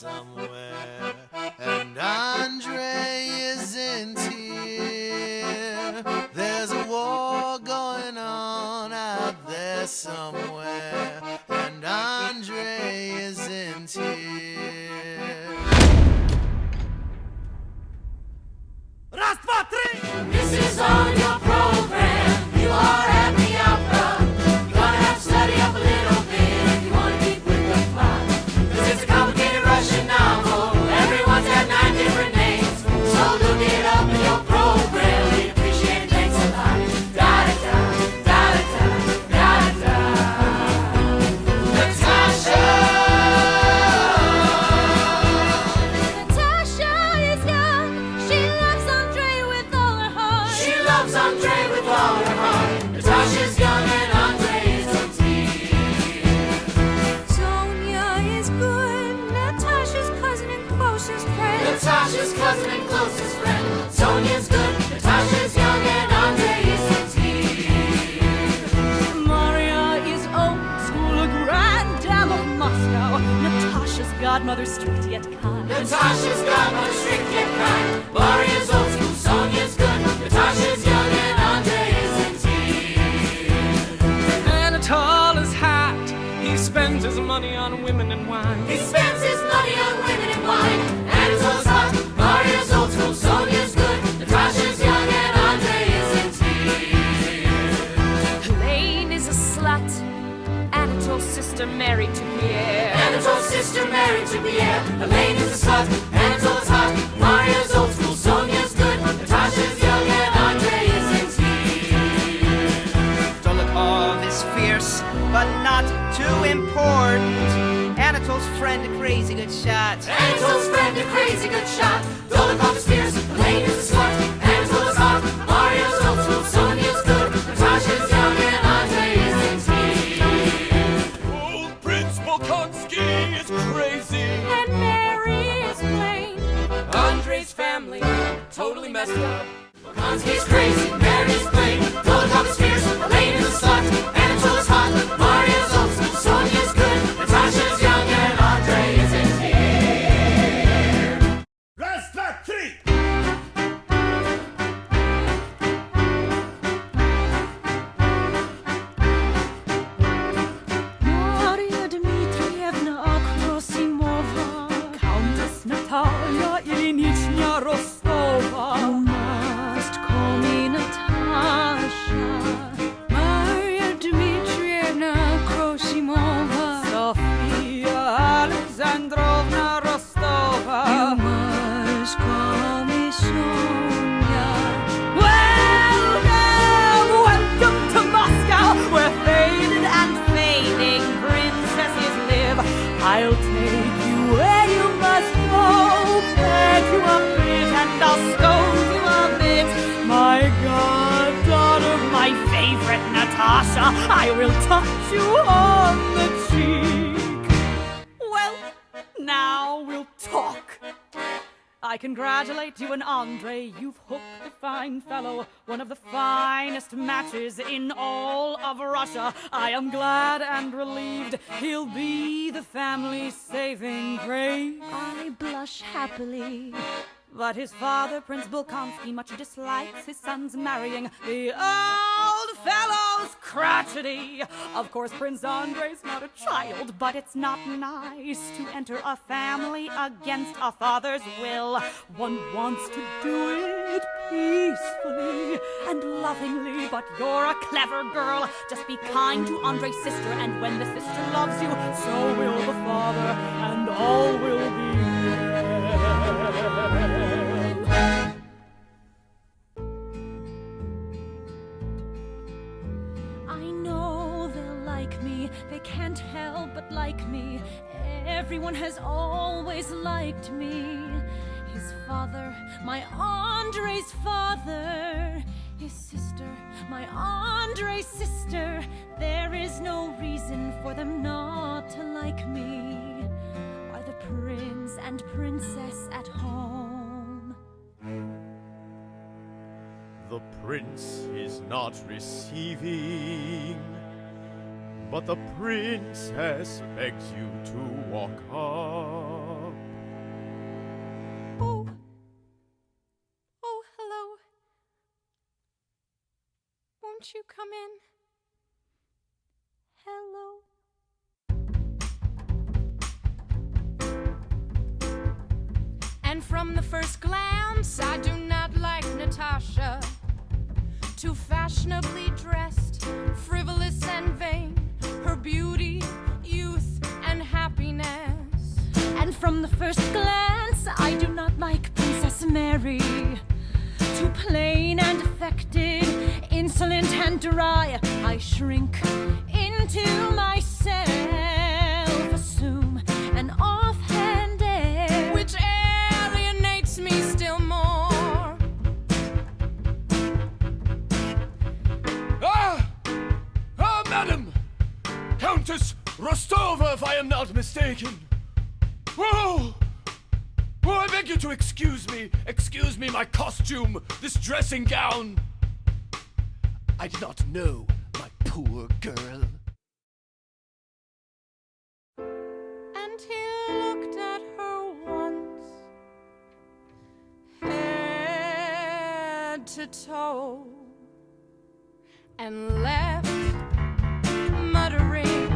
somewhere, and Andre isn't here. There's a war going on out there somewhere, and Andre isn't here. Раз, два, три! This is on your program. You are at the opera. You gotta have to study up a little bit if you wanna keep with the plot. 'Cause it's a complicated Russian novel. Everyone's got 9 different names. So look it up in your program. We'd appreciate it. Thanks a lot. Da da da da da da da. Natasha. Natasha is young. She loves Andre with all her heart. She loves Andre with all her heart. Natasha's young and Andre is a teen. Sonia is good. Natasha's cousin and closest friend. Natasha's cousin and closest friend. Sonia's good. Natasha's young and Andre is a teen. Maria is old school, a grand dame of Moscow. Natasha's godmother, strict yet kind. Natasha's godmother, strict yet kind. Maria's old school. Sonia's good. Natasha's young and Andre is a teen. Anatol is hot. He spends his money on women and wine. He spends his money on women and wine. Anatol's hot. Maria's old school. Sonia's good. Natasha's young and Andre is a teen. Helene is a slut. Anatol's sister married to Pierre. Anatol's sister married to Pierre. Elaine is a slut. Anatol's hot. Maria's old school. Sonia's good. Natasha's young and Andre is a teen. Dolokhov is fierce, but not too important. Anatol's friend, a crazy good shot. Anatol's friend, a crazy good shot. Dolokhov is fierce. Elaine is a slut. Anatol is hot. Maria's old school. Sonia's good. Natasha's young and Andre is a teen. Old Prince Bolkonsky is crazy. And Mary is plain. Andre's family totally messed up. Bolkonsky's crazy. Mary's plain. Dolokhov is fierce. Elaine is a slut. Anatol is hot. Maria's old school. Sonia's good. Natasha's young and Andre is a teen. Раз, два, три! Maria Dmitrievna Akrosimova. Countess Natalia Ilinichna Rostova. You must call me Natasha. Maria Dmitrievna Akrosimova. Sofia Alexandrovna Rostova. You must call me Sonia. Welcome, welcome to Moscow, where faded and fading princesses live. I'll take you where you must go, beg you a bit, and I'll scold you a bit. My goddaughter, my favorite Natasha, I will touch you on the cheek. Well, now we'll talk. I congratulate you and Andre. You've hooked a fine fellow, one of the finest matches in all of Russia. I am glad and relieved he'll be the family's saving grace. I blush happily. But his father, Prince Bolkonsky, much dislikes his sons marrying the old fellow's crotchety. Of course, Prince Andre's not a child, but it's not nice to enter a family against a father's will. One wants to do it peacefully and lovingly, but you're a clever girl. Just be kind to Andre's sister, and when the sister loves you, so will the father, and all will be well. I know they'll like me, they can't help but like me. Everyone has always liked me. His father, my Andre's father. His sister, my Andre's sister. There is no reason for them not to like me. Are the prince and princess at home? The prince is not receiving, but the princess begs you to walk up. Won't you come in? Hello. And from the first glance, I do not like Natasha. Too fashionably dressed, frivolous and vain, her beauty, youth, and happiness. And from the first glance, I do not like Princess Mary. Too plain and affected, insolent and dry, I shrink into myself, assume an offhand air, which alienates me still more. Madam! Countess Rostova, if I am not mistaken. Whoa! Oh, I beg you to excuse me, my costume, this dressing gown. I did not know, my poor girl. And he looked at her once, head to toe, and left, muttering,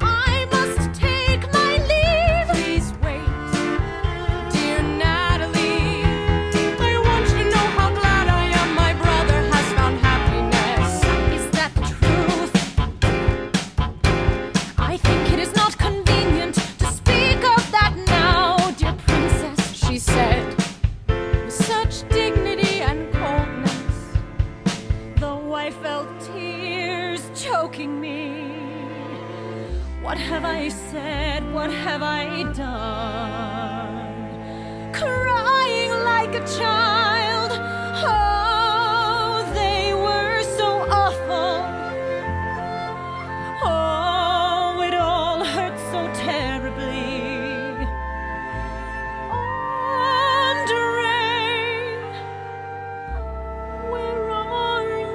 I must take my leave. Please wait, dear Natalie. I want you to know how glad I am my brother has found happiness. Is that the truth? I think it is not convenient to speak of that now, dear princess, she said, with such dignity and coldness, though I felt tears choking me. What have I said? What have I done? Crying like a child. Oh, they were so awful. Oh, it all hurt so terribly. Andre, where are you?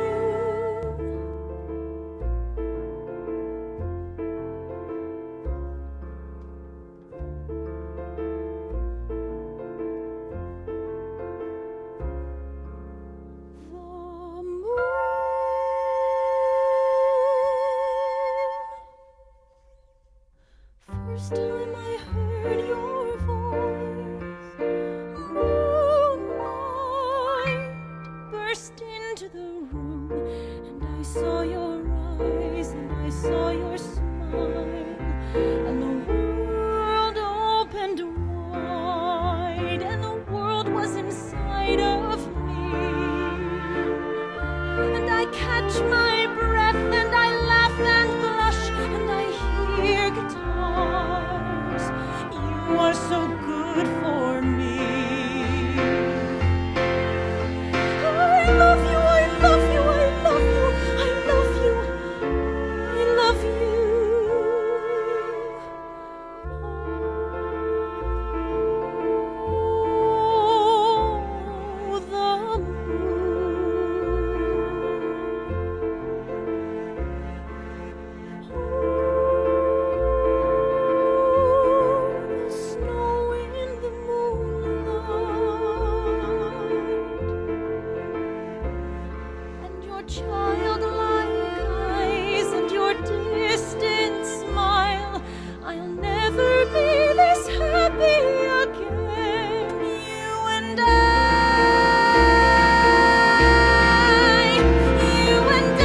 The moon. First time I heard your voice, moonlight burst into the room, and I saw your eyes, and I saw your smile, and the world opened wide, and the world was inside of me. And I catch my breath, and I laugh and blush, and I hear guitars. You are so good for me. I love you, I love you, I love you, I love you, I love you. Oh, the the snow in the moonlight, and your childlike eyes, and your distant smile. I'll never be this happy again. You and I, you and I,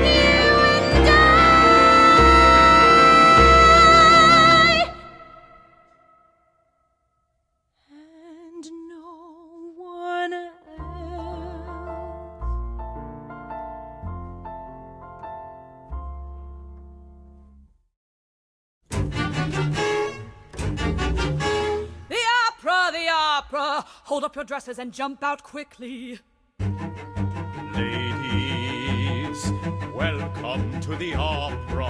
you and I, and no one else. The opera! Hold up your dresses and jump out quickly. Ladies, welcome to the opera.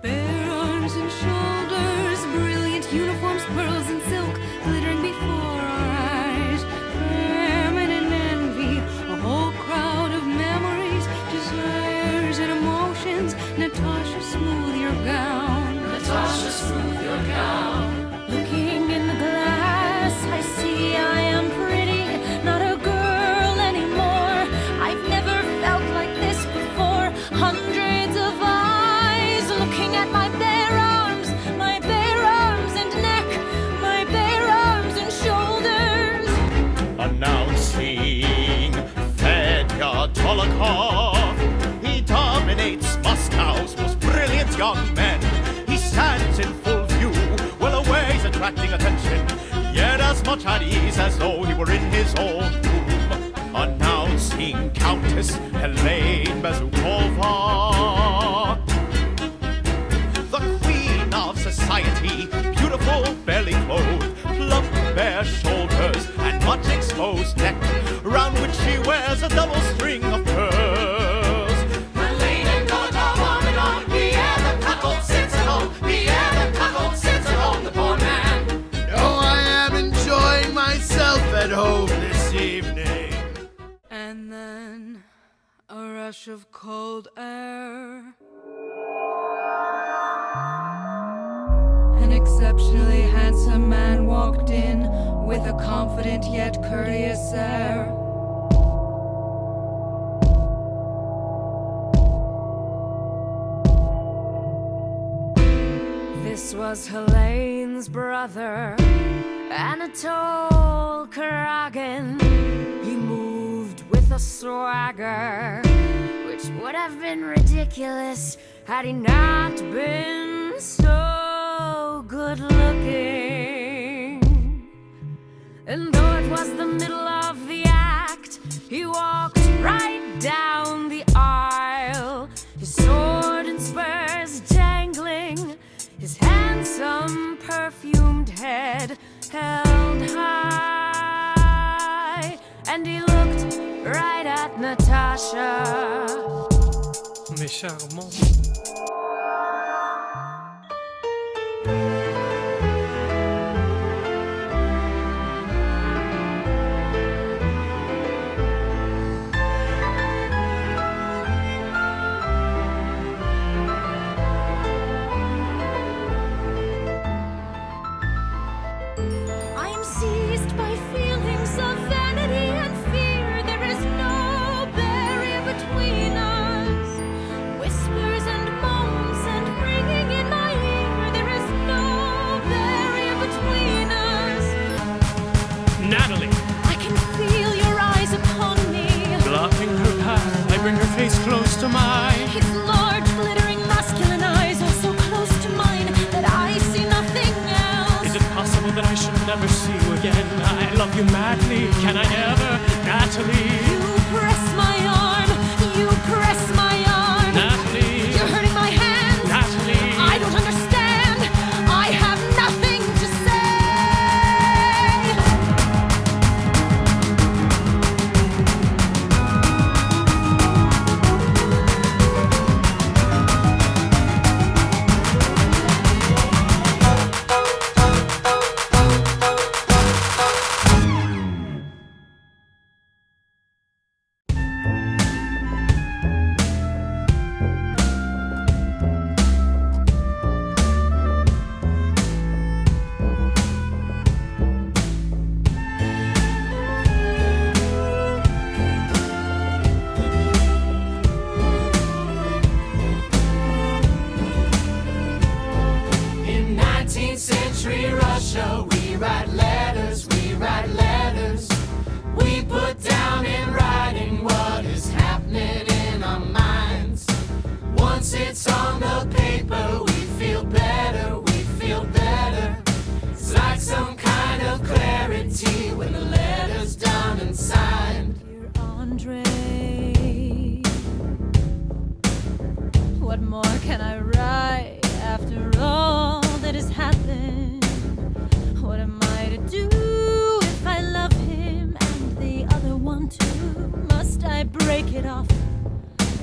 Bare arms and shoulders, brilliant uniforms, pearls and silk, glittering before our eyes. Feminine envy, a whole crowd of memories, desires and emotions. Natasha, smooth your gown. Natasha, smooth your gown. Looking in the glass, meets Moscow's most brilliant young men. He stands in full view, well away, attracting attention, yet as much at ease as though he were in his own room, announcing Countess Helene Bezukova, the queen of society, beautiful, belly clothed, plump, bare shoulders, and much exposed neck, round which she wears a double string of pearls. Helene and Gorbachev on and on. Pierre the cuckold sits at home. Pierre the cuckold sits at home. The poor man. Oh, I am enjoying myself at home this evening. And then a rush of cold air. An exceptionally handsome man walked in with a confident yet courteous air. This was Helene's brother, Anatole Kuragin. He moved with a swagger, which would have been ridiculous had he not been so good looking. And though it was the middle of the act, he walked right down the aisle, his sword and spurs jangling, his handsome perfumed head held high, and he looked right at Natasha. Mais charmant. I am seized by feelings of vanity and fear. There is no barrier between us. Whispers and moans and ringing in my ear. There is no barrier between us. Natalie, I can feel your eyes upon me. blocking her path, I bring her face close to mine. His large, glittering, masculine eyes are so close to mine that I see nothing else. Is it possible that I should never see you again? I love you madly, can I ever? Natalie, You press my arm. You press my arm. Natalie, You're hurting my hands. Natalie. I don't understand. I have nothing to say. In 19th century Russia, we write letters, we write letters. We put down in writing what is happening in our minds. Once it's on the paper, we feel better, we feel better. It's like some kind of clarity when the letter's done and signed. Dear Andre, what more can I write after all that has happened? What am I to do if I love him and the other one too? Must I break it off?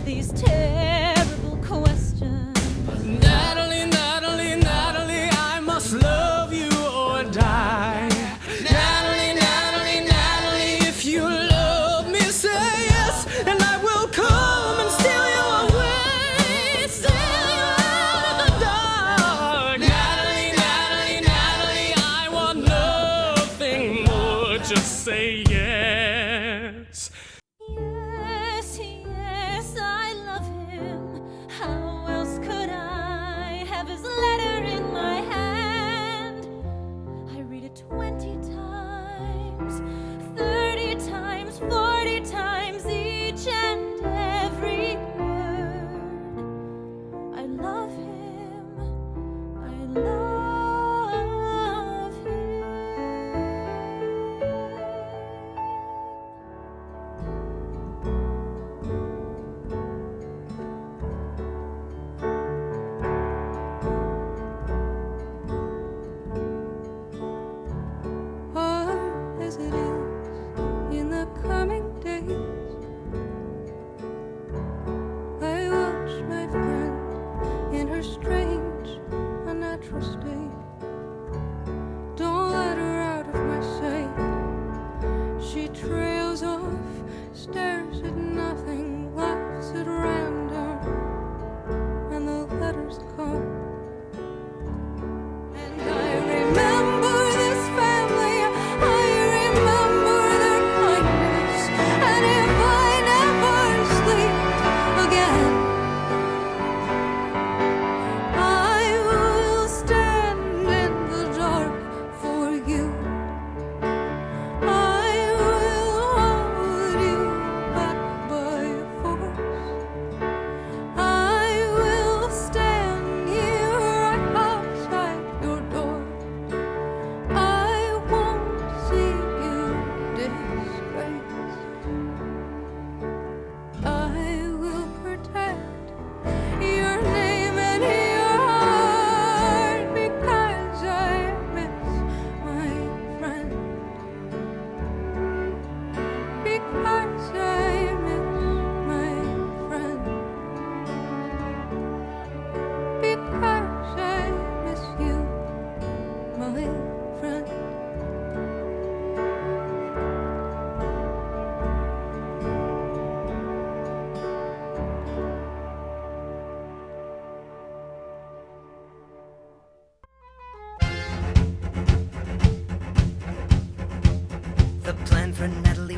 These terrible questions. Natalie, Natalie, Natalie, I must love you or die. Natalie, Natalie, Natalie, if you love me, say yes, and I will come and steal you away, steal you out of the dark. Natalie, Natalie, Natalie, I want nothing more, just say yes. Yes, yes, I love him.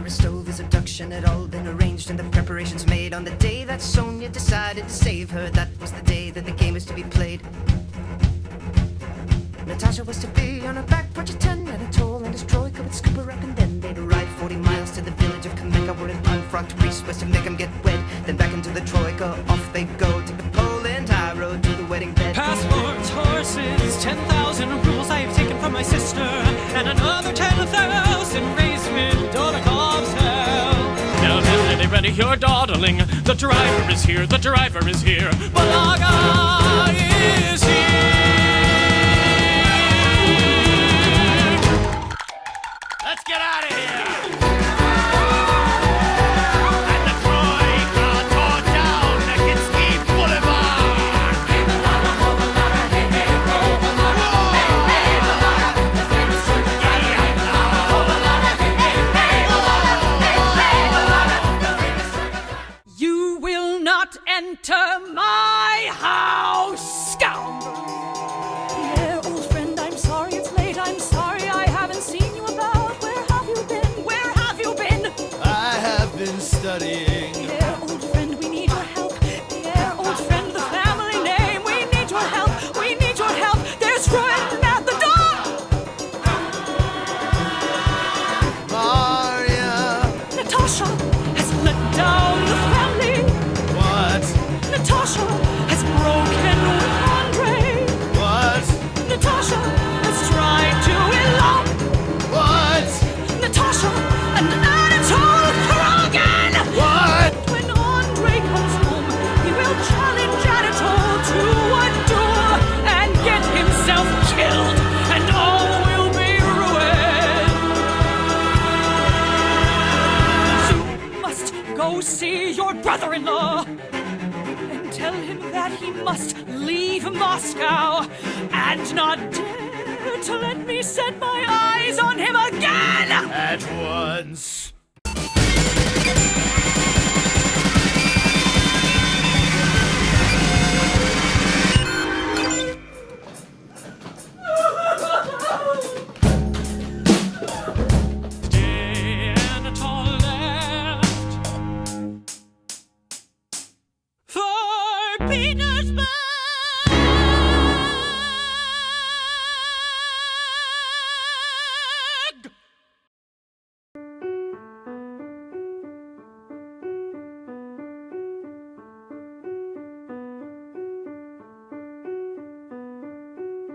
a stove, his abduction had all been arranged and the preparations made on the day that Sonia decided to save her. That was the day that the game was to be played. Natasha was to be on her back porch at 10, and Anatole and his troika would scoop her up, and then they'd ride 40 miles to the village of Kameka, where an unfrocked priest was to make them get wed. Then back into the troika, off they'd go, take the Poland high road to the wedding bed. Passports, horses, 10,000 rubles I've taken from my sister, and another 10,000 raised with Dolikov's help. Now, Lily, ready your dawdling. The driver is here, the driver is here. Balaga is here. Let's get out of here! And the Troika tore down Nikitsky Boulevard! You will not enter my house, scoundrel! Pierre, old friend, I'm sorry it's late. I'm sorry I haven't seen you about. Where have you been? Where have you been? I have been studying. Pierre, old friend, we need your help. Pierre, old friend, the family name. We need your help. We need your help. There's ruin at the door. Maria. Natasha has let down the family. What? Natasha has broken with Andre. What? Natasha has tried to elope. What? Natasha and Anatole Kuragin. What? When Andre comes home, he will challenge Anatole to a duel and get himself killed, and all will be ruined. You must go see your brother-in-law and tell him that he must leave Moscow and not dare to let me set my eyes on him again! At once. Day Anatole left for Petersburg.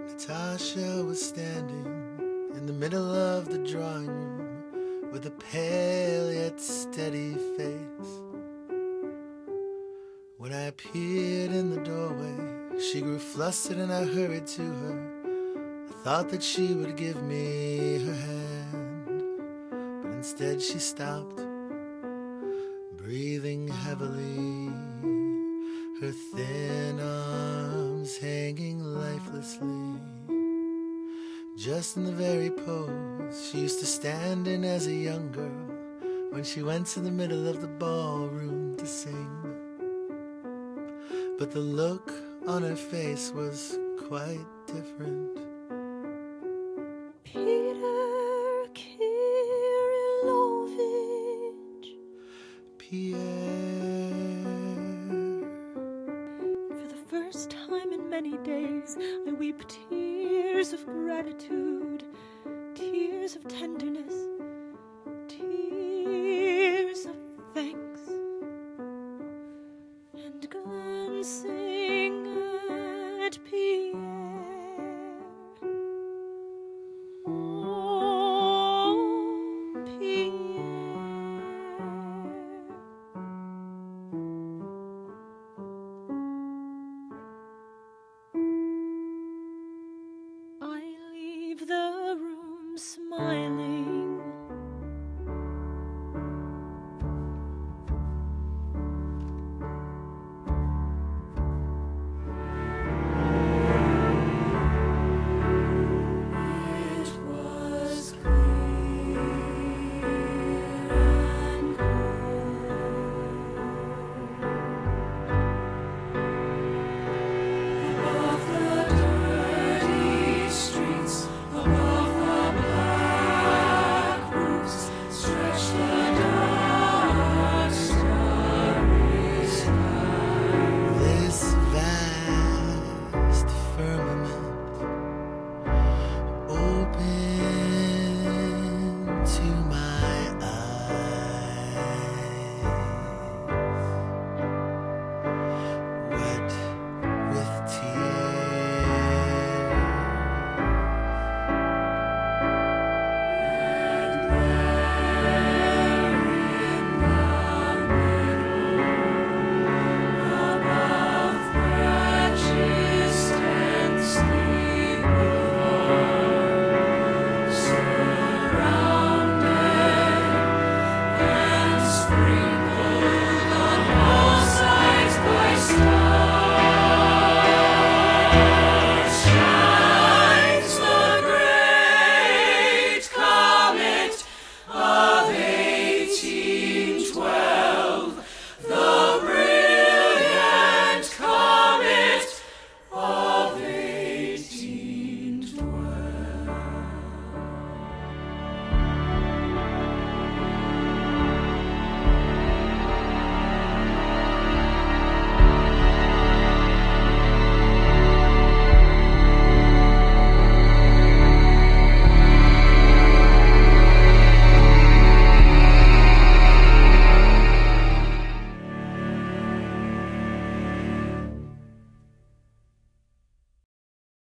Natasha was standing in the middle of the drawing room with a pale yet steady face. When I appeared in the doorway, she grew flustered and I hurried to her. I thought that she would give me her hand, but instead she stopped, breathing heavily, her thin arms hanging lifelessly, just in the very pose she used to stand in as a young girl when she went to the middle of the ballroom to sing. But the look on her face was quite different. Peter Kirillovich. Pierre. For the first time in many days, I weep tears of gratitude, tears of tenderness, tears of thanks. And glancing at Pierre,